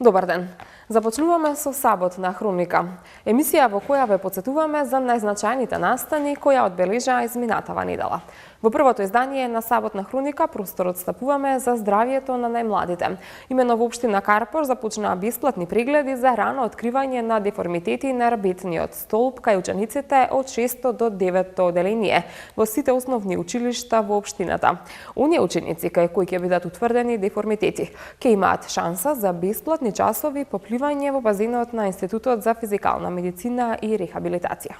Добар ден. Започнуваме со Сабот на Хроника. Емисија во која ве потсетуваме за најзначајните настани која одбележаа изминатава недела. Во првото издание на Сабот на Хроника просторот стапуваме за здравието на најмладите. Имено во општина Карпош започнаа бесплатни прегледи за рано откривање на деформитети на рабетниот столб кај учениците од 6 до 9 оделение во сите основни училишта во општината. Оние ученици кај кои ќе бидат утврдени деформитети ќе имаат шанса за бесплатни часови по пливање во базенот на Институтот за физикална медицина и рехабилитација.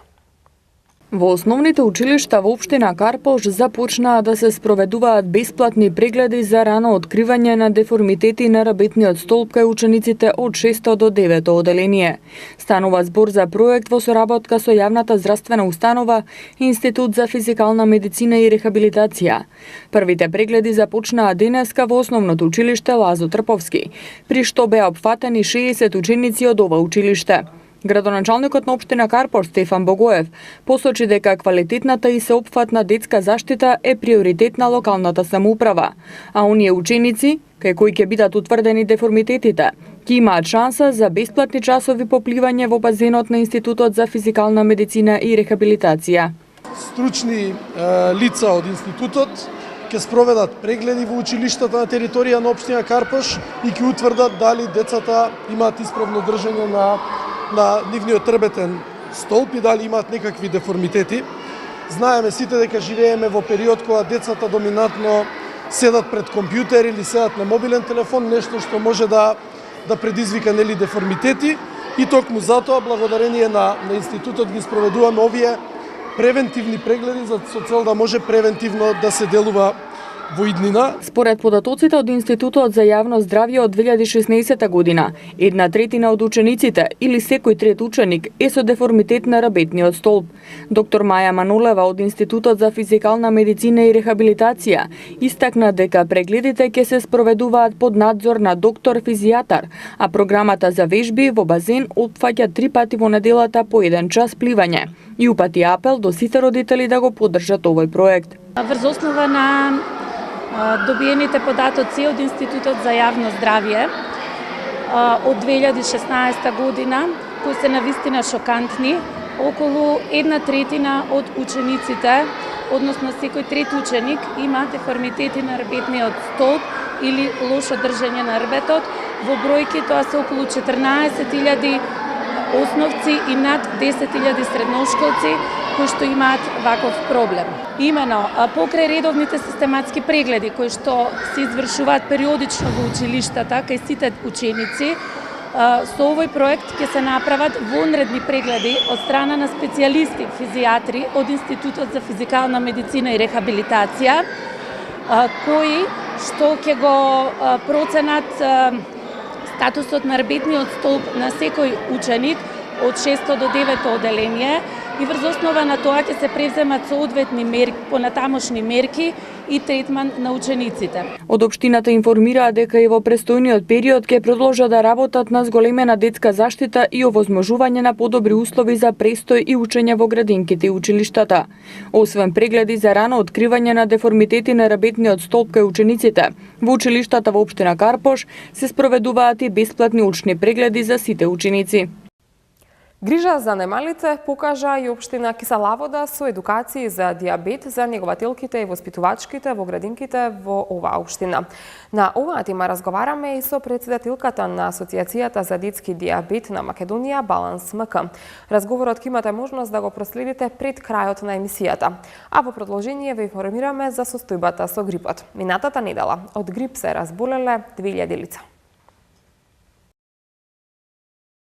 Во основните училишта во општина Карпош започнаа да се спроведуваат бесплатни прегледи за рано откривање на деформитети на рабетниот столб кај учениците од 6 до 9 оделение. Станува збор за проект во соработка со јавната здравствена установа Институт за физикална медицина и рехабилитација. Првите прегледи започнаа денеска во основното училиште Лазо Трповски, при што беа опфатени 60 ученици од ова училиште. Градоначалникот на општина Карпош Стефан Богоев посочи дека квалитетната и сеопфатна детска заштита е приоритет на локалната самоуправа, а оние ученици, кај кои ќе бидат утврдени деформитетите, ќе имаат шанса за бесплатни часови по пливање во базенот на Институтот за физикална медицина и рехабилитација. Стручни лица од институтот ќе спроведат прегледи во училиштата на територија на општина Карпош и ќе утврдат дали децата имаат исправно држење на нивниот рабетен столб и дали имаат некакви деформитети. Знаеме сите дека живееме во период кога децата доминантно седат пред компјутер или седат на мобилен телефон, нешто што може да предизвика деформитети, и токму затоа благодарение на институтот ги спроведуваме овие превентивни прегледи со цел да може превентивно да се делува во иднина. Според податоците од Институтот за јавно здравје од 2016 година, 1/3 од учениците или секој трет ученик е со деформитет на рабетниот столб. Доктор Маја Манолева од Институтот за физикална медицина и рехабилитација истакна дека прегледите ќе се спроведуваат под надзор на доктор физијатар, а програмата за вежби во базен опфаќа 3 пати во неделата по 1 час пливање и упати апел до сите родители да го поддржат овој проект. Врз основа на добиените податоци од Институтот за јавно здравје од 2016 година, кои се навистина шокантни, околу 1/3 од учениците, односно секој трет ученик, има деформитети на рабетниот столб или лошо држење на рбетот. Во бројки тоа се околу 14.000 основци и над 10.000 средношколци кои што имаат ваков проблем. Имено, покрај редовните систематски прегледи кои што се извршуваат периодично во училиштата кај сите ученици, со овој проект ќе се направат вонредни прегледи од страна на специјалисти физијатри од Институтот за физикална медицина и рехабилитација, кои што ќе го проценат статусот на рабетниот столб на секој ученик од 6 до 9 оделение и врз основа на тоа ќе се превземат соодветни мерки, понатамошни мерки и третман на учениците. Од општината информираа дека и во престојниот период ќе продолжат да работат на зголемена детска заштита и овозможување на подобри услови за престој и учење во градинките и училиштата. Освен прегледи за рано откривање на деформитети на рабетниот столб кај учениците, во училиштата во општина Карпош се спроведуваат и бесплатни очни прегледи за сите ученици. Грижа за најмалите покажа и општина Киселавода со едукации за дијабет за негователките и воспитувачките во градинките во оваа општина. На оваа тема разговараме и со претседателката на Асоцијацијата за детски дијабет на Македонија, Баланс МК. Разговорот ќе имате можност да го проследите пред крајот на емисијата. А во продолжение ве информираме за состојбата со грипот. Минатата недела од грип се разболеле 2000 лица.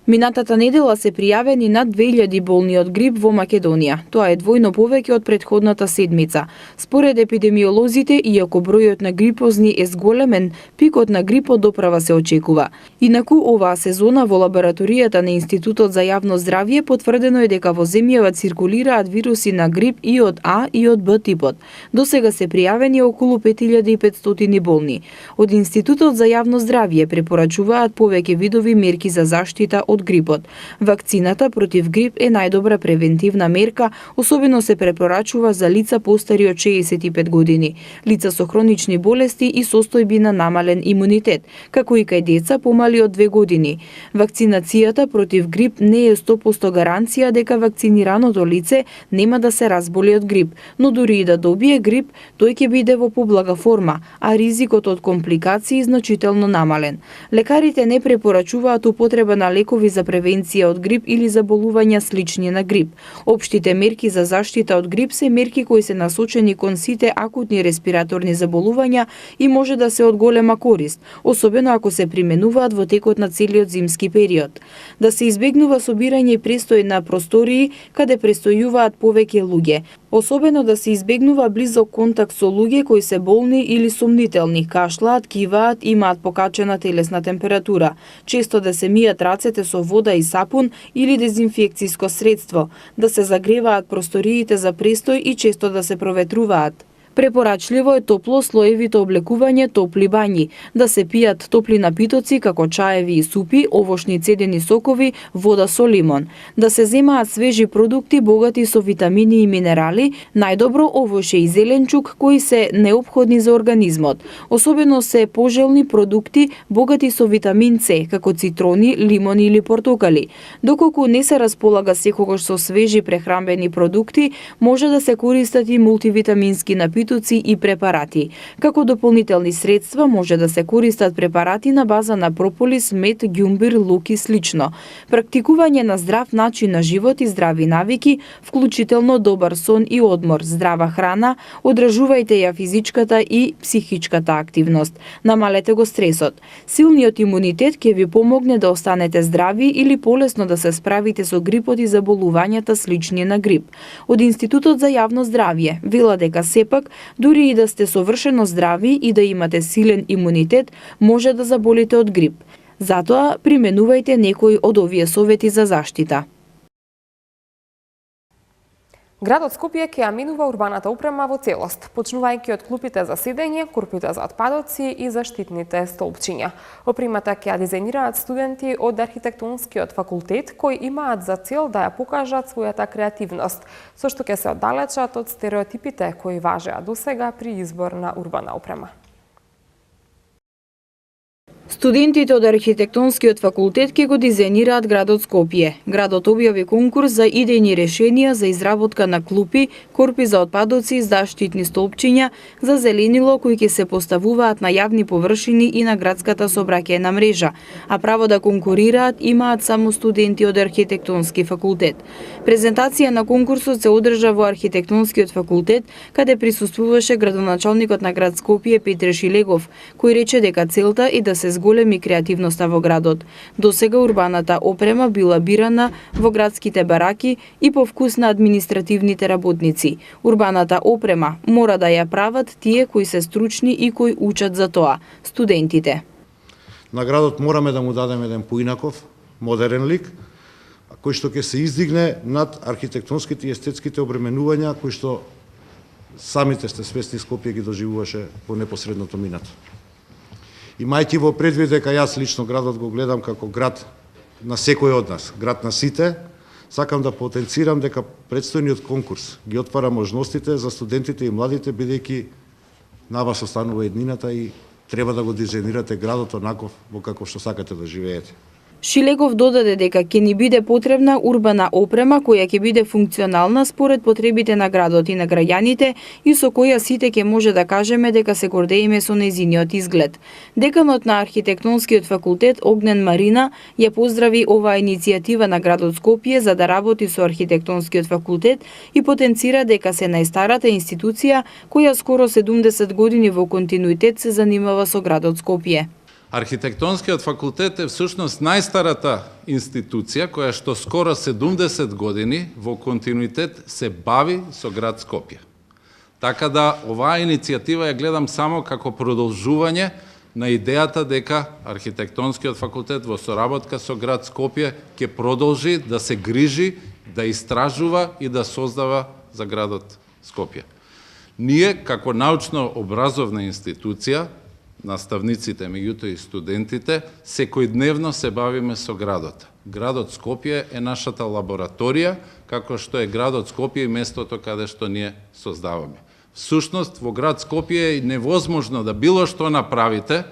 Минатата недела се пријавени над 2000 болни од грип во Македонија. Тоа е двојно повеќе од претходната седмица. Според епидемиолозите, иако бројот на грипозни е зголемен, пикот на грипот доправа се очекува. Инаку оваа сезона во лабораторијата на Институтот за јавно здравје потврдено е дека во земјава циркулираат вируси на грип и од А и од Б типот. До сега се пријавени околу 5500 болни. Од Институтот за јавно здравје препорачуваат повеќе видови мерки за заштита од од грипот. Вакцината против грип е најдобра превентивна мерка, особено се препорачува за лица постари од 65 години, лица со хронични болести и состојби на намален имунитет, како и кај деца помали од 2 години. Вакцинацијата против грип не е 100% гаранција дека вакцинираното лице нема да се разболи од грип, но дури и да добие грип, тој ќе биде во поблага форма, а ризикот од компликации значително намален. Лекарите не препорачуваат употреба на лекови за превенција од грип или заболувања слични на грип. Општите мерки за заштита од грип се мерки кои се насочени кон сите акутни респираторни заболувања и може да се од голема корист, особено ако се применуваат во текот на целиот зимски период. Да се избегнува собирање и престој на простории каде престојуваат повеќе луѓе, особено да се избегнува близок контакт со луѓе кои се болни или сомнителни, кашлаат, киваат, имаат покачена телесна температура, често да се мијат рацете со вода и сапун или дезинфекциско средство, да се загреваат просториите за престој и често да се проветруваат. Препорачливо е топло слоевито облекување, топли бањи, да се пијат топли напитоци како чаеви и супи, овошни цедени сокови, вода со лимон, да се земаат свежи продукти богати со витамини и минерали, најдобро овоше и зеленчук кои се неопходни за организмот. Особено се пожелни продукти богати со витамин С, како цитрони, лимони или портокали. Доколку не се располага секогаш со свежи прехранбени продукти, може да се користат и мултивитамински напитоци и препарати. Како дополнителни средства може да се користат препарати на база на прополис, мед, ѓумбир, лук и слично. Практикување на здрав начин на живот и здрави навики, вклучително добар сон и одмор, здрава храна, одржувајте ја физичката и психичката активност. Намалете го стресот. Силниот имунитет ќе ви помогне да останете здрави или полесно да се справите со грипот и заболувањата слични на грип. Од Институтот за јавно здравје вела дека сепак дури и да сте совршено здрави и да имате силен имунитет, може да заболите од грип. Затоа применувајте некои од овие совети за заштита. Градот Скопје ќе ја минува урбаната опрема во целост, почнувајќи од клупите за седење, курпите за отпадоци и заштитните столпчиња. Опремата ќе ја дизајнираат студенти од архитектонскиот факултет кои имаат за цел да ја покажат својата креативност, со што ќе се оддалечат од стереотипите кои важеа досега при избор на урбана опрема. Студентите од архитектонскиот факултет ќе го дизајнираат градот Скопје. Градот објави конкурс за идејни решенија за изработка на клупи, корпи за отпадоци, заштитни столпчиња за зеленило кои ќе се поставуваат на јавни површини и на градската сообраќајна мрежа, а право да конкурираат имаат само студенти од архитектонски факултет. Презентација на конкурсот се одржа во архитектонскиот факултет, каде присуствуваше градоначалникот на град Скопје Петре Шилегов, кој рече дека целта е да се зголеми креативноста во градот. Досега урбаната опрема била бирана во градските бараки и по вкус на административните работници. Урбаната опрема мора да ја прават тие кои се стручни и кои учат за тоа, студентите. На градот мораме да му дадеме еден поинаков, модерен лик, кој што ќе се издигне над архитектонските и естетските обременувања кои што самите сте свесни Скопје ги доживуваше во непосредното минато. Имајќи во предвид дека јас лично градот го гледам како град на секој од нас, град на сите, сакам да потенцирам дека предстојниот конкурс ги отвара можностите за студентите и младите, бидејќи на вас останува еднината и треба да го дизајнирате градот онаков во каков што сакате да живеете. Шилегов додаде дека ќе ни биде потребна урбана опрема која ќе биде функционална според потребите на градот и на граѓаните и со која сите ќе може да кажеме дека се гордееме со нејзиниот изглед. Деканот на архитектонскиот факултет Огнен Марина ја поздрави оваа иницијатива на градот Скопје за да работи со архитектонскиот факултет и потенцира дека се најстарата институција која скоро 70 години во континуитет се занимава со градот Скопје. Архитектонскиот факултет е всушност најстарата институција која што скоро 70 години во континуитет се бави со град Скопје. Така да оваа иницијатива ја гледам само како продолжување на идејата дека архитектонскиот факултет во соработка со град Скопје ќе продолжи да се грижи, да истражува и да создава за градот Скопје. Ние како научно-образовна институција наставниците, меѓуто и студентите, секојдневно се бавиме со градот. Градот Скопје е нашата лабораторија, како што е градот Скопје и местото каде што ние создаваме. Всушност, во град Скопје е невозможно да било што направите,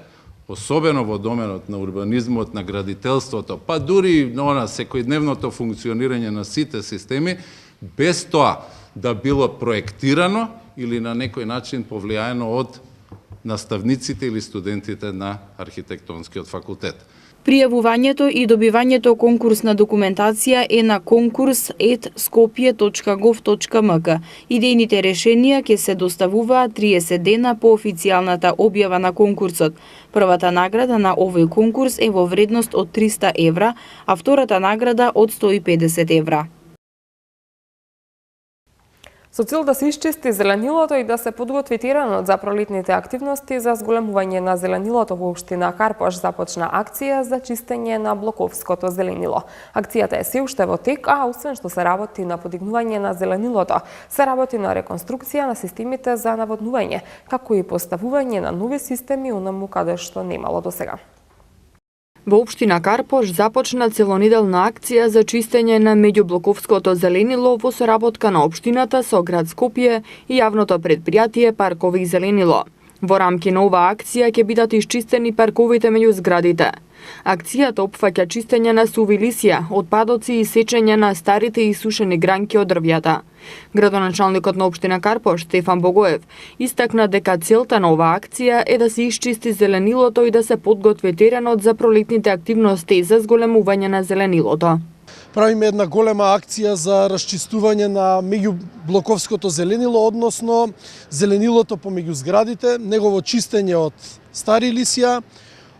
особено во доменот на урбанизмот, на градителството, па дури на секојдневното функционирање на сите системи, без тоа да било проектирано или на некој начин повлијаено од наставниците или студентите на архитектонскиот факултет. Пријавувањето и добивањето конкурсна документација е на konkurs@skopje.gov.mk. Идејните решенија ќе се доставуваат 30 дена по официјалната објава на конкурсот. Првата награда на овој конкурс е во вредност од 300 евра, а втората награда од 150 евра. Со цел да се исчисти зеленилото и да се подготви теренот за пролетните активности за зголемување на зеленилото во општина Карпош започна акција за чистење на блоковското зеленило. Акцијата е се уште во тек, а освен што се работи на подигнување на зеленилото, се работи на реконструкција на системите за наводнување, како и поставување на нови системи онаму каде што немало досега. Во општина Карпош започна целонеделна акција за чистење на меѓублоковското зеленило во соработка на општината со град Скопје и јавното предпријатие Паркови и зеленило. Во рамки на оваа акција ќе бидат исчистени парковите меѓу зградите. Акцијата опфаќа чистење на суви лисја, отпадоци и сечење на старите и сушени гранки од дрвјата. Градоначалникот на општина Карпош, Стефан Богоев, истакна дека целта на оваа акција е да се исчисти зеленилото и да се подготви теренот за пролетните активности за зголемување на зеленилото. Правиме една голема акција за расчистување на меѓублоковското зеленило, односно зеленилото помеѓу зградите, негово чистење од стари лисја,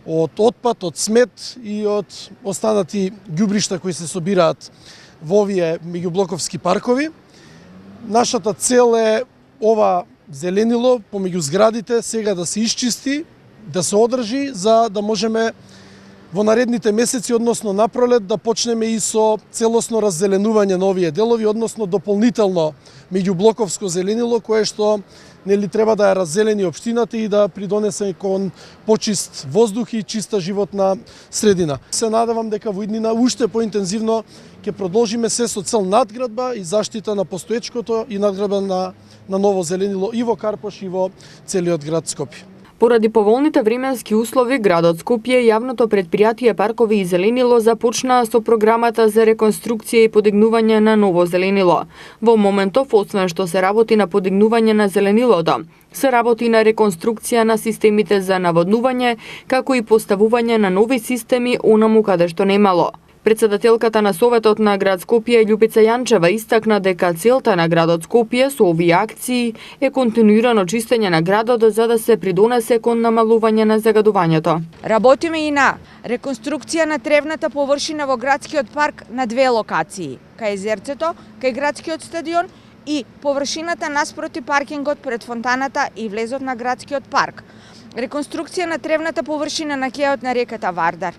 од отпад, од смет и од останати ѓубришта кои се собираат во овие меѓублоковски паркови. Нашата цел е ова зеленило помеѓу зградите сега да се исчисти, да се одржи, за да можеме во наредните месеци, односно на пролет, да почнеме и со целосно раззеленување на овие делови, односно дополнително меѓублоковско зеленило, кое што треба да ја раззелени општината и да придонесе кон почист воздух и чиста животна средина. Се надевам дека во иднина уште поинтензивно ќе продолжиме се со цел надградба и заштита на постоечкото и надградба на ново зеленило и во Карпош и во целиот град Скопје. Поради поволните временски услови, градот Скопје и јавното предпријатие Паркови и зеленило започнаа со програмата за реконструкција и подигнување на ново зеленило. Во моментов, освен што се работи на подигнување на зеленилото, се работи на реконструкција на системите за наводнување, како и поставување на нови системи онаму каде што немало. Председателката на Советот на град Скопје Љупица Јанчева истакна дека целта на градот Скопје со овие акции е континуирано чистење на градот за да се придонесе кон намалување на загадувањето. Работиме и на реконструкција на тревната површина во градскиот парк на две локации, кај езерцето, кај градскиот стадион и површината наспроти паркингот пред фонтаната и влезот на градскиот парк. Реконструкција на тревната површина на кејот на реката Вардар.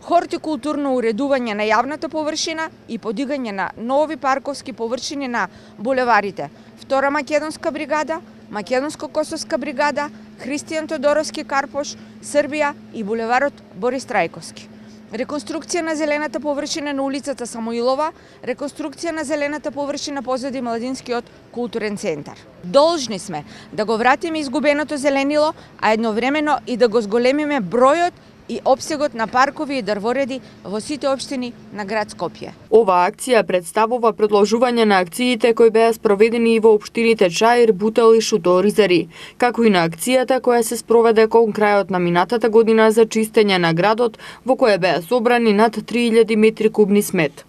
Хортикултурно уредување на јавната површина и подигање на нови парковски површини на булеварите. Втора македонска бригада, Македонско-Косовска бригада, Христијан Тодоровски Карпош, Србија и булеварот Борис Трајковски. Реконструкција на зелената површина на улицата Самоилова, реконструкција на зелената површина позади Младинскиот културен центар. Должни сме да го вратиме изгубеното зеленило, а едновремено и да го зголемиме бројот и обсегот на паркови и дрвореди во сите општини на град Скопје. Оваа акција представува продолжување на акциите кои беа спроведени и во општините Чаир, Бутел и Шуто-Оризари, како и на акцијата која се спроведе кон крајот на минатата година за чистење на градот, во која беа собрани над 3000 метри кубни смет.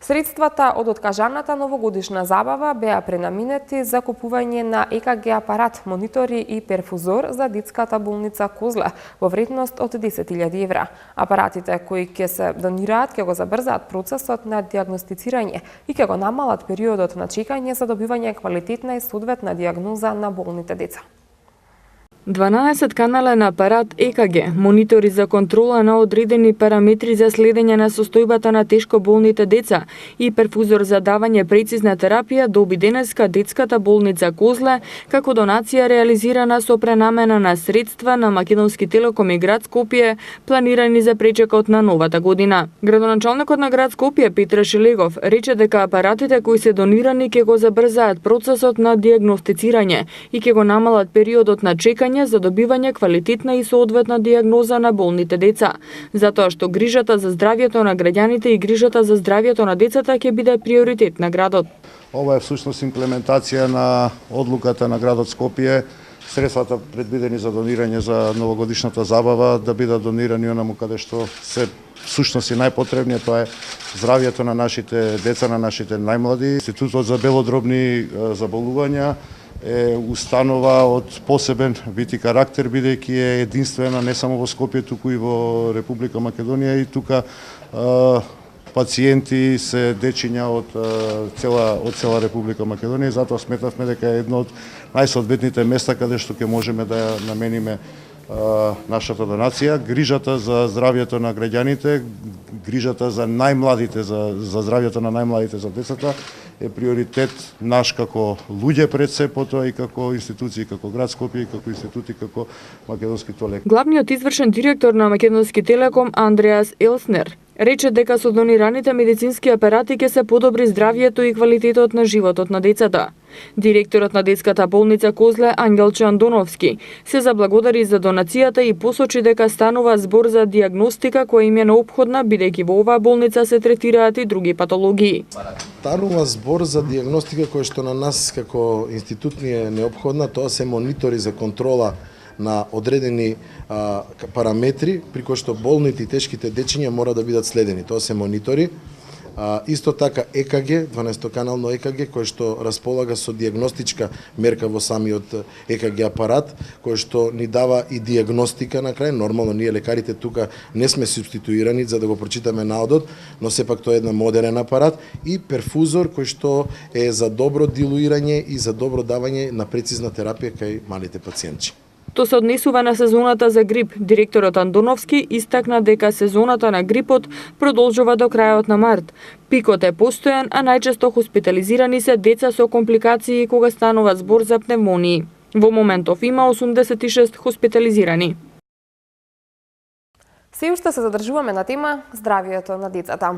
Средствата од откажаната новогодишна забава беа пренаминети за купување на ЕКГ апарат, монитори и перфузор за детската болница Козле во вредност од 10.000 евра. Апаратите кои ќе се донираат ќе го забрзаат процесот на дијагностицирање и ќе го намалат периодот на чекање за добивање квалитетна и соодветна дијагноза на болните деца. 12-канален апарат ЕКГ, монитори за контрола на одредени параметри за следење на состојбата на тешко болните деца и перфузор за давање прецизна терапија доби денеска детската болница Козле како донација реализирана со пренамена на средства на Македонски Телеком и град Скопје планирани за пречекот на новата година. Градоначалникот на град Скопје Петар Шелегов рече дека апаратите кои се донирани ќе го забрзаат процесот на дијагностицирање и ќе го намалат периодот на чекање за добивање квалитетна и соодветна дијагноза на болните деца, затоа што грижата за здравјето на граѓаните и грижата за здравјето на децата ќе биде приоритет на градот. Ова е всушност имплементација на одлуката на градот Скопје, средствата предвидени за донирање за новогодишната забава да бидат донирани онаму каде што се всушност и најпотребни, тоа е здравјето на нашите деца, на нашите најмлади. Институтот за белодробни заболувања е установа од посебен вид и карактер, бидејќи е единствена не само во Скопје, туку и во Република Македонија, и тука пациенти се дечиња од цела Република Македонија, и затоа сметавме дека е едно од најсоодветните места каде што ќе можеме да намениме нашата донација. Грижата за здравјето на граѓаните, грижата за најмладите, за здравјето на најмладите, за децата, е приоритет наш како луѓе пред се, потоа и како институции, како град Скопје, и како институти, како Македонски Телеком. Главниот извршен директор на Македонски Телеком Андреас Елснер рече дека со донираните медицински апарати ќе се подобри здравјето и квалитетот на животот на децата. Директорот на детската болница Козле Ангелче Андоновски се заблагодари за донацијата и посочи дека станува збор за дијагностика која им е неопходна, бидејќи во оваа болница се третираат и други патологии. Станува збор за дијагностика која што на нас како институт ни е неопходна, тоа се монитори за контрола на одредени параметри при кои што болните и тешките дечиња мора да бидат следени. Тоа се монитори. Исто така ЕКГ, 12-канално ЕКГ, кој што располага со дијагностичка мерка во самиот ЕКГ апарат, кој што ни дава и дијагностика на крај. Нормално, ние лекарите тука не сме субституирани за да го прочитаме наодот, но сепак тоа е една модерен апарат, и перфузор кој што е за добро дилуирање и за добро давање на прецизна терапија кај малите пациенти. То се однесува на сезоната за грип. Директорот Андоновски истакна дека сезоната на грипот продолжува до крајот на март. Пикот е постојан, а најчесто хоспитализирани се деца со компликации кога станува збор за пневмонии. Во моментов има 86 хоспитализирани. Се уште се задржуваме на тема здравјето на децата.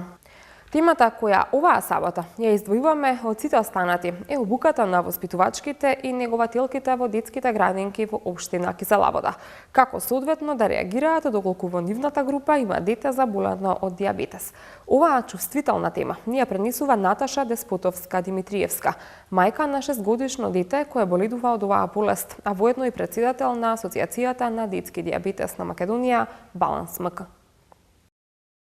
Темата која оваа сабота ја издвојуваме од сите останати е обуката на воспитувачките и негователките во детските градинки во општина Киселовода. Како соодветно да реагираат доколку во нивната група има дете заболено од дијабетес. Оваа чувствителна тема ни ја пренесува Наташа Деспотовска-Димитриевска, мајка на 6-годишно дете кое боледува од оваа болест, а воедно и претседател на Асоцијацијата на детски дијабетес на Македонија Баланс МК.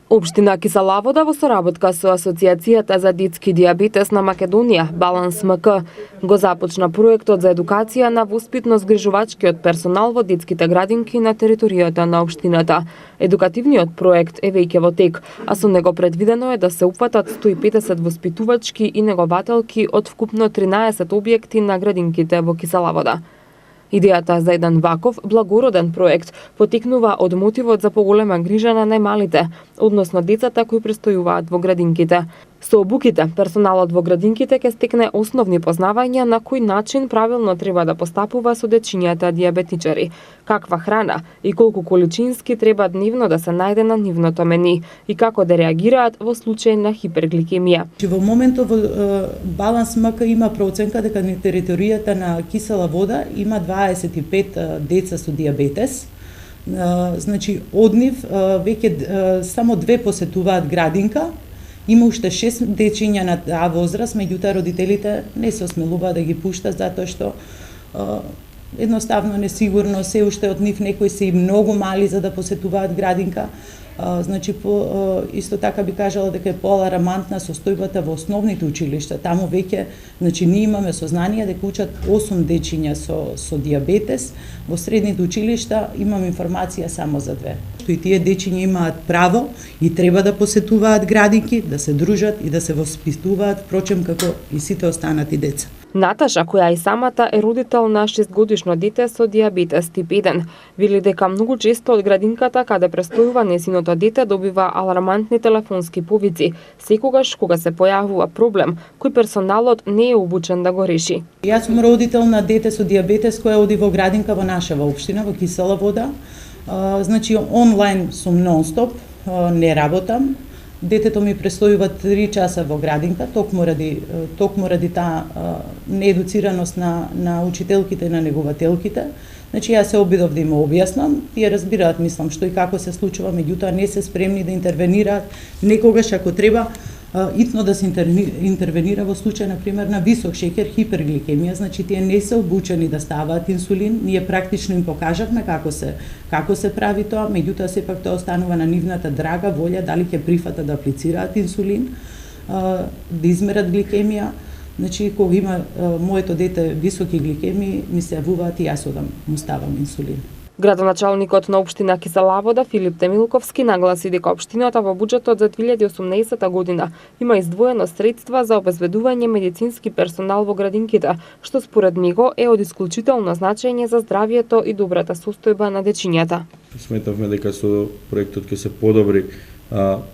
Општина Киселовода во соработка со Асоцијацијата за детски дијабетес на Македонија, Баланс МК, го започна проектот за едукација на воспитно-згрижувачкиот персонал во детските градинки на територијата на општината. Едукативниот проект е веќе во тек, а со него предвидено е да се упфатат 150 воспитувачки и негователки од вкупно 13 објекти на градинките во Киселовода. Идејата за еден ваков благороден проект потекнува од мотивот за поголема грижа на најмалите, односно децата кои престојуваат во градинките. Со обуките, персоналот во градинките ќе стекне основни познавања на кој начин правилно треба да постапува со дечињата дијабетичари, каква храна и колку количински треба дневно да се најде на нивното мени и како да реагираат во случај на хипергликемија. Во моментов Баланс МК има проценка дека на територијата на Киселовода има 25 деца со дијабетес. Значи, од нив веќе само 2 посетуваат градинка. Има уште 6 дечиња на таа возраст, меѓутоа родителите не се осмелуваат да ги пуштат затоа што едноставно несигурно се уште од нив некои се и многу мали за да посетуваат градинка. Значи, исто така би кажала дека е поаларамантна состојбата во основните училишта. Таму веќе, значи, ние имаме сознание дека учат 8 дечиња со дијабетес. Во средните училишта имам информација само за 2. И тие дечиња имаат право и треба да посетуваат градинки, да се дружат и да се воспитуваат, впрочем како и сите останати деца. Наташа, која и самата е родител на 6-годишно дете со диабетес тип 1, вели дека многу често од градинката каде престојува несиното дете добива алармантни телефонски повици, секогаш кога се појавува проблем кој персоналот не е обучен да го реши. Јас сум родител на дете со диабетес која оди во градинка во нашава општина, во Кисела Вода. Значи онлайн сум нон-стоп, не работам. Детето ми престојува 3 часа во градинка, токму ради таа неедуцираност на учителките и на негователките. Значи јас се обидов да им објаснам, тие разбираат, мислам, што и како се случува, меѓутоа не се спремни да интервенираат, некогаш ако треба итно да се интервенира во случај, например, на висок шеќер, хипергликемија, значи тие не се обучени да ставаат инсулин, ние практично им покажавме како се прави тоа, меѓутоа сепак тоа останува на нивната драга волја дали ќе прифатат да аплицираат инсулин, да измерат гликемија. Значи кога има моето дете високи гликемии, ми се јавуваат и јас одам му ставам инсулин. Градоначалникот на општина Кисела Вода Филип Темилковски нагласи дека општината во буџетот за 2018 година има издвоено средства за обезбедување медицински персонал во градинките, што според него е од исклучително значење за здравјето и добрата состојба на дечињата. Сметавме дека со проектот ќе се подобри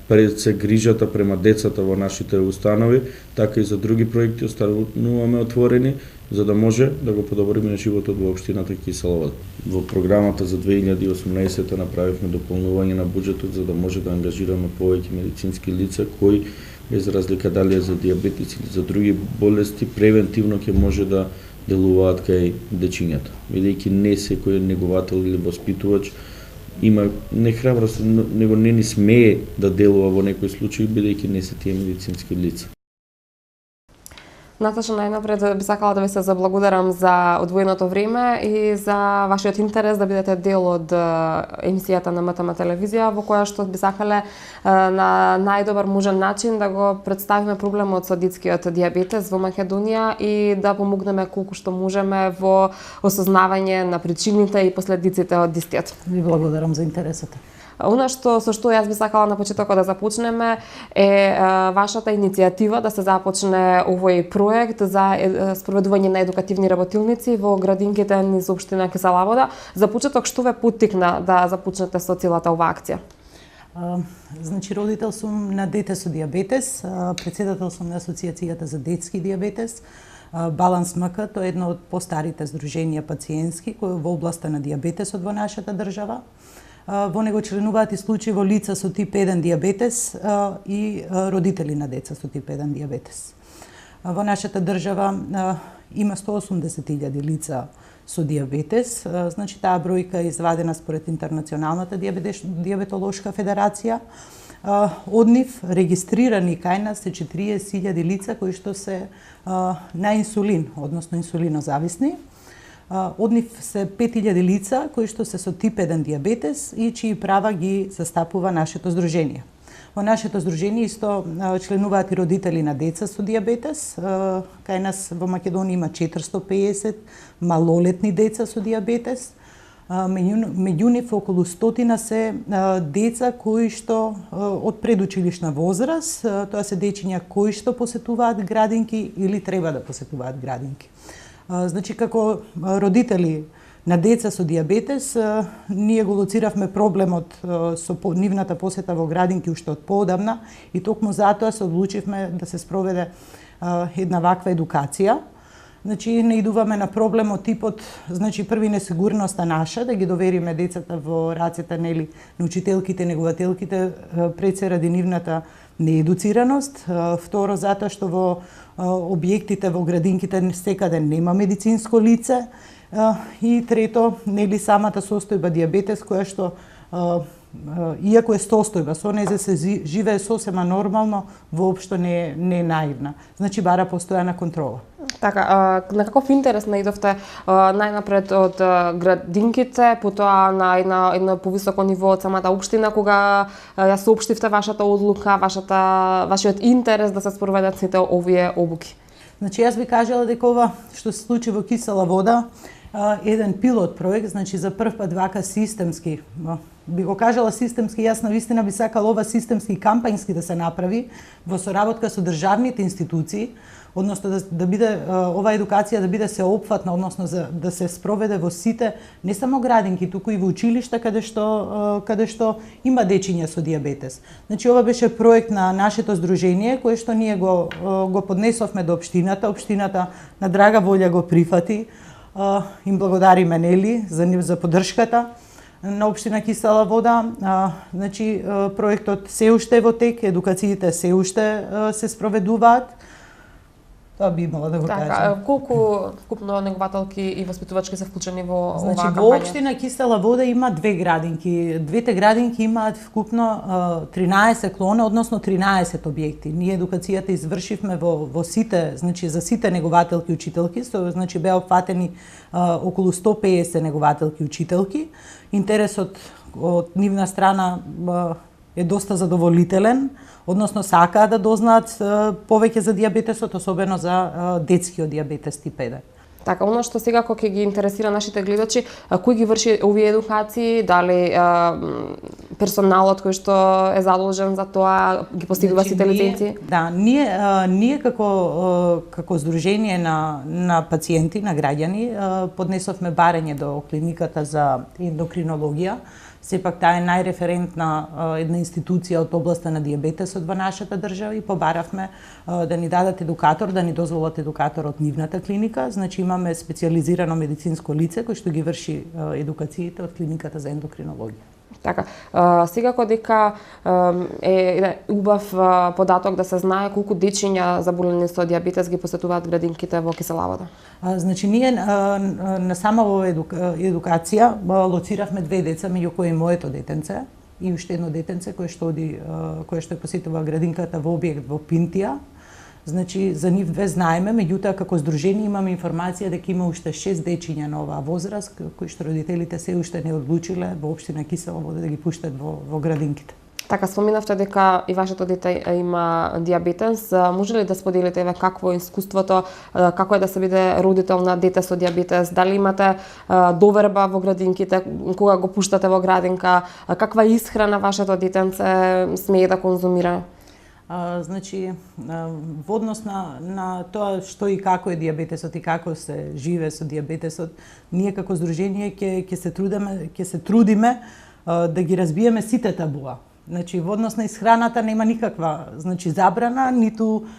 пред се грижата према децата во нашите установи, така и за други проекти остануваме отворени, за да може да го подобриме животот во општината Кисела Вода. Во програмата за 2018 направивме дополнување на буџетот за да може да ангажираме повеќе медицински лица кои, без разлика дали е за диабетис или за други болести, превентивно ќе може да делуваат кај дечињата. Бидејќи не секој неговател или воспитувач има не храброст, него не ни смее да делува во некој случај, бидејќи не се тие медицински лица. Наташа, најнапред би сакала да ви се заблагодарам за одвоеното време и за вашиот интерес да бидете дел од емисијата на МТМ телевизија, во која што би сакале на најдобар можен начин да го представиме проблемот со детскиот диабетес во Македонија и да помогнеме колку што можеме во осознавање на причините и последиците од истиот. Ви благодарам за интересот. Она со што јас би сакала на почетокот да започнеме е вашата иницијатива да се започне овој проект за спроведување на едукативни работилници во градинките низ општина Кисела Вода. За почеток, што ве поттикна да започнете со целата оваа акција? Значи, родител сум на дете со диабетес, председател сум на Асоциацијата за детски диабетес. Баланс МК, тоа е едно од постарите здруженија пациентски кои во областа на диабетесот во нашата држава. Во него членуваат исклучиво лица со тип 1 диабетес и родители на деца со тип 1 диабетес. Во нашата држава има 180.000 лица со диабетес, значи таа бројка е извадена според Интернационалната диабетолошка федерација. Од нив регистрирани кај нас се 40.000 лица кои што се на инсулин, односно инсулинозависни. Од нив се 5.000 лица кои што се со тип 1 диабетес и чии права ги застапува нашето здружение. Во нашето здружение исто членуваат и родители на деца со диабетес. Кај нас во Македонија има 450 малолетни деца со диабетес. Меѓу нив околу 100 се деца кои што од предучилишна возраст, тоа се дечиња кои што посетуваат градинки или треба да посетуваат градинки. Значи, како родители на деца со диабетес, ние го лоциравме проблемот со нивната посета во градинки уште од поодамна и токму затоа се одлучивме да се спроведе една ваква едукација. Значи, не идуваме на проблемот типот, значи, први несигурноста наша, да ги довериме децата во рацете на учителките, негователките, пред се ради нивната неедуцираност. Второ, затоа што во објектите во градинките секаде нема медицинско лице. И трето, нели самата состојба диабетес, која што иако е состојба, со неја се живее сосема нормално, воопшто не е наивна. Значи, бара постојана контрола. Така, на каков интерес наидовте најнапред од градинките, потоа на едно повисоко ниво од самата општина, кога ја соопштивте вашата одлука, вашиот интерес да се спроведат сите овие обуки? Значи, јас би кажала дека ова што се случи во Кисела Вода еден пилот проект, значи за прв пат вака системски би го кажала системски, јас навистина би сакала ова системски и кампањски да се направи во соработка со државните институции, односно да биде ова едукација да биде сеопфатна, односно да се спроведе во сите, не само градинки, туку и во училишта каде што има дечиња со дијабетес. Значи ова беше проект на нашето здружение кој што ние го поднесовме до општината. Општината на драга волја го прифати. Им благодариме нели за поддршката на општина Кисела вода. Значи проектот се уште е во тек, едукациите се уште се спроведуваат. Тоа би имала да го кажам. Колку вкупно негователки и воспитувачки се вклучени во оваа Значи, кампања? во општина Кисела вода има 2 градинки. Двете градинки имаат вкупно 13 клона, односно 13 објекти. Ние едукацијата извршивме во сите, значи за сите негователки и учителки, значи беа опфатени околу 150 негователки и учителки. Интересот од нивна страна е доста задоволителен, односно сакаат да дознаат повеќе за дијабетесот, особено за детскиот дијабетес тип 1. Така, оно што сега кој ќе ги интересира нашите гледачи, кој ги врши овие едукации, дали персоналот кој што е задолжен за тоа ги постигува сите лиценци? Да, ние како здружение на пациенти, на граѓани, поднесовме барање до клиниката за ендокринологија. Сепак таа е најреферентна една институција од областа на дијабетесот во нашата држава и побаравме да ни дадат едукатор, да ни дозволат едукатор од нивната клиника. Значи имаме специјализирано медицинско лице кој што ги врши едукациите од клиниката за ендокринологија. Така, секако дека е убав податок да се знае колку дечиња заболени со дијабетес ги посетуваат градинките во Кисела вода. Значи ние на сама ова едукација лоциравме 2 деца, меѓу кои моето детенце и уште едно детенце кое што посетува градинката во објект во Пинтија. Значи, за нив 2 знаеме, меѓутоа како здружение имаме информација дека има уште 6 дечиња на оваа возраст, кои што родителите се уште не одлучиле во општина Кисела вода да ги пуштат во градинките. Така, споминавте дека и вашето дете има дијабетес. Може ли да споделите какво е искуството, како е да се биде родител на дете со дијабетес? Дали имате доверба во градинките кога го пуштате во градинка? Каква исхрана вашето детенце смее да конзумира? Значи, во однос на тоа што и како е дијабетесот и како се живее со дијабетесот, ние како здружение ќе се трудиме да ги разбиеме сите табуа. Значи, во однос на исхраната нема никаква забрана, ниту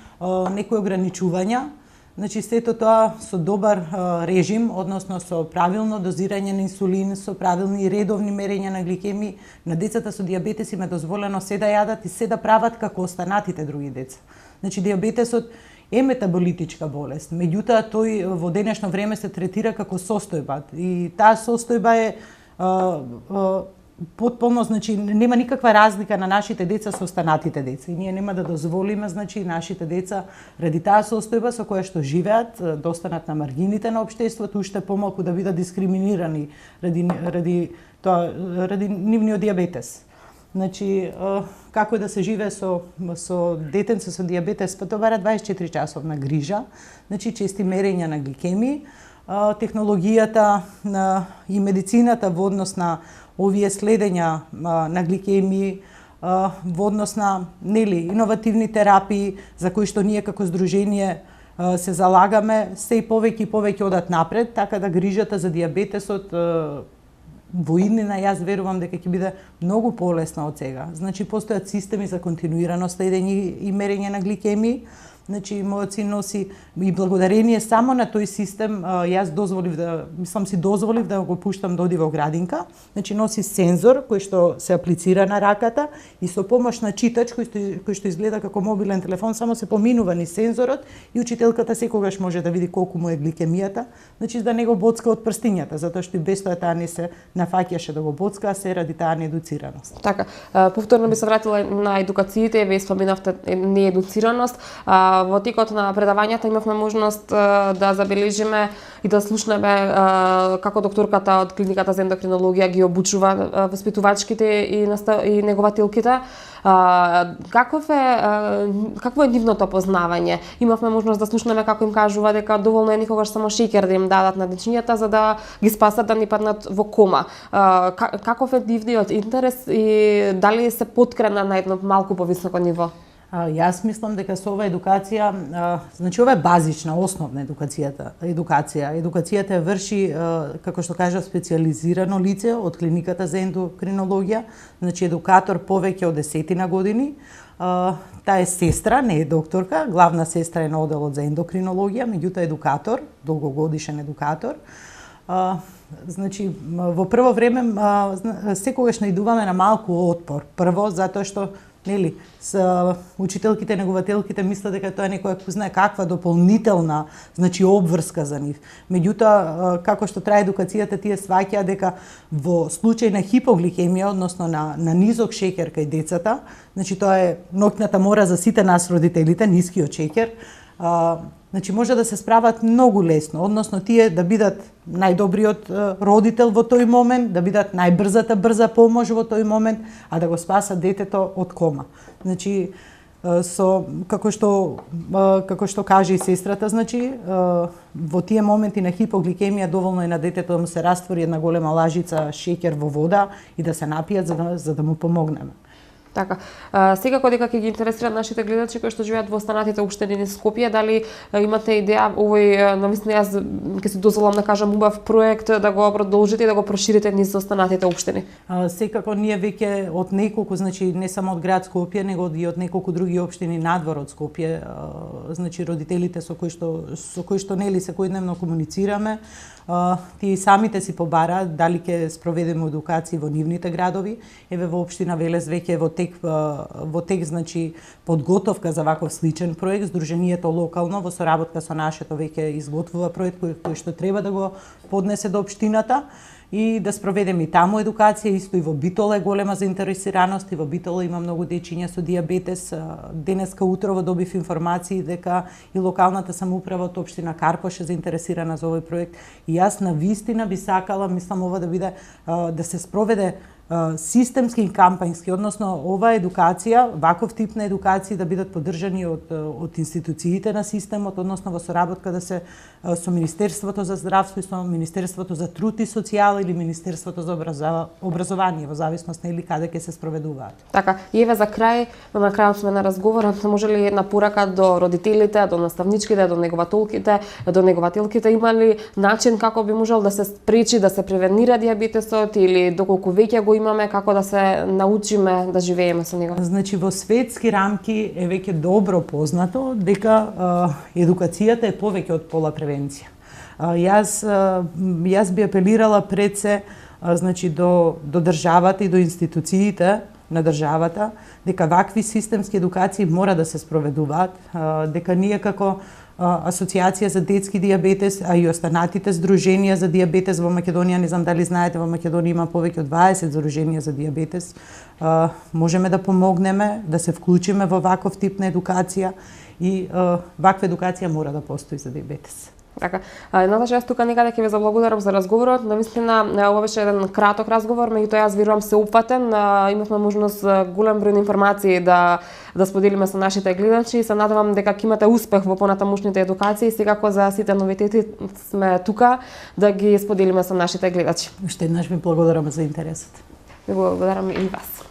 некои ограничувања. Значи, сето тоа со добар режим, односно со правилно дозирање на инсулин, со правилни и редовни мерења на гликеми, на децата со дијабетес им е дозволено се да јадат и се да прават како останатите други деца. Значи, дијабетесот е метаболитичка болест, меѓутоа тој во денешно време се третира како состојба и таа состојба е потполно, значи нема никаква разлика на нашите деца со останатите деца и ние нема да дозволиме, значи нашите деца ради таа состојба со која што живеат да останат на маргините на општеството, уште помалку да бидат дискриминирани ради нивниот дијабетес. Значи, како да се живее со детенце со дијабетес, па тоа бара 24 часовна грижа, значи чести мерења на гликеми, технологијата и медицината во однос на овие следења на гликеми, во однос на иновативни терапии за кои што ние како здружение се залагаме, се и повеќе одат напред, така да грижата за дијабетесот во иднина јас верувам дека ќе биде многу полесна од сега. Значи постојат системи за континуирано следење и мерење на гликеми. Значи мојот син носи и благодарение само на тој систем јас си дозволив да го пуштам да оди во градинка. Значи носи сензор кој што се аплицира на раката и со помош на читач кој што изгледа како мобилен телефон, само се поминува низ сензорот и учителката секогаш може да види колку му е гликемијата, значи да не го боцка од прстињата, затоа што и без тоа таа не се нафаќаше да го боцка, а се ради таа неедуцираност. Така, повторно би се вратила на едукациите, вие споменавте неедуцираност. во текот на предавањата имавме можност да забележиме и да слушнеме како докторката од клиниката за ендокринологија ги обучува воспитувачките и негователките. Какво е нивното познавање? Имавме можност да слушнеме како им кажува дека доволно е никогаш само шеќер да им дадат на дечињата за да ги спасат да не паднат во кома. Каков е нивниот интерес и дали се поткрена на едно малку повисоко ниво? Јас мислам дека со ова едукација, значи ова е базична, основна едукација. Едукацијата ја врши, како што кажа, специјализирано лице од клиниката за ендокринологија, значи едукатор повеќе од 10 години. Таа е сестра, не е докторка, главна сестра е на оделот за ендокринологија, меѓутоа едукатор, долгогодишен едукатор. Значи, во прво време, секогаш наидуваме на малку отпор. Прво, затоа што нели, учителките, негователките мислат дека тоа е некоја знае каква дополнителна, значи обврска за нив. Меѓутоа, како што трае едукацијата, тие сваќаат дека во случај на хипогликемија, односно на низок шеќер кај децата, значи тоа е ноќната мора за сите нас родителите, нискиот шеќер, значи може да се справат многу лесно, односно тие да бидат најдобриот родител во тој момент, да бидат најбрзата брза помош во тој момент, а да го спасат детето од кома. Значи како што каже и сестрата, значи во тие моменти на хипогликемија доволно е на детето да му се раствори една голема лажица шеќер во вода и да се напијат за да му помогнеме. Така. Секако дека ќе ги интересираат нашите гледачи кои што живеат во останатите општини низ Скопје, дали имате идеја овој, навистина јас ќе си дозволам да кажам убав проект да го продолжите и да го проширите низ останатите општини? Секако ние веќе од неколку, значи не само од град Скопје, него и од неколку други општини надвор од Скопје, значи родителите со кои што нели секојдневно комуницираме, тие самите си побараат дали ќе спроведеме едукации во нивните градови. Еве во општина Велес веќе во тек значи подготовка за ваков сличен проект. Сдруженијето локално во соработка со нашето веќе изготвува проект кој што треба да го поднесе до општината и да спроведеме и таму едукација. Исто и во Битола е голема заинтересираност и во Битола има многу дечиња со дијабетес. Денеска утрово добив информации дека и локалната самоуправа од општина Карпош е заинтересирана за овој проект. И јас на вистина би сакала, мислам ова да биде да се спроведе системски и кампањски, односно ова едукација, ваков тип на едукација да бидат поддржани од институциите на системот, односно во соработка да се со Министерството за здравство и со Министерството за труд и социјала или Министерството за образование, во зависност на или каде ќе се спроведуваат. Така, и еве за крај, на крајот на разговорот, може ли една порака до родителите, до наставничките, до негователките, има ли начин како би можел да се спречи, да се превенира дијабетесот или доколку веќе го имаме, како да се научиме да живееме со него? Значи во светски рамки е веќе добро познато дека едукацијата е повеќе од пола превенција. Јас би апелирала пред се значи до државата и до институциите на државата дека вакви системски едукации мора да се спроведуваат, дека ние како Асоцијација за детски дијабетес, а и останатите здруженија за дијабетес во Македонија, не знам дали знаете, во Македонија има повеќе од 20 здруженија за дијабетес, можеме да помогнеме, да се вклучиме во ваков тип на едукација и ваква едукација мора да постои за дијабетес. Така, Наташа, јас тука некаде ќе ве заблагодарам за разговорот. Навистина, ова беше еден краток разговор, меѓутоа јас верувам сеопфатен. Имавме можност голем број информации да споделиме со нашите гледачи и се надевам дека ќе имате успех во понатамушните едукации. Секако за сите новитети сме тука да ги споделиме со нашите гледачи. Уште еднаш ви благодарам за интересот. Ви благодарам и вас.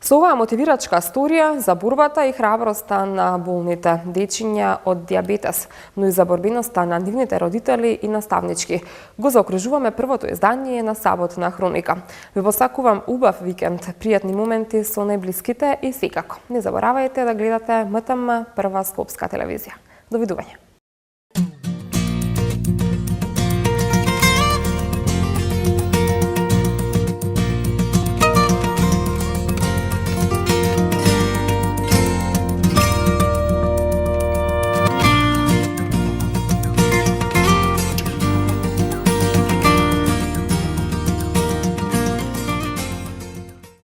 Со оваа мотивирачка сторија за борбата и храброста на болните дечиња од дијабетес, но и за борбеноста на нивните родители и наставнички, го заокружуваме првото издание на Саботна хроника. Ви посакувам убав викенд, пријатни моменти со најблиските и секако. Не заборавајте да гледате МТМ, прва скопска телевизија. Довидување.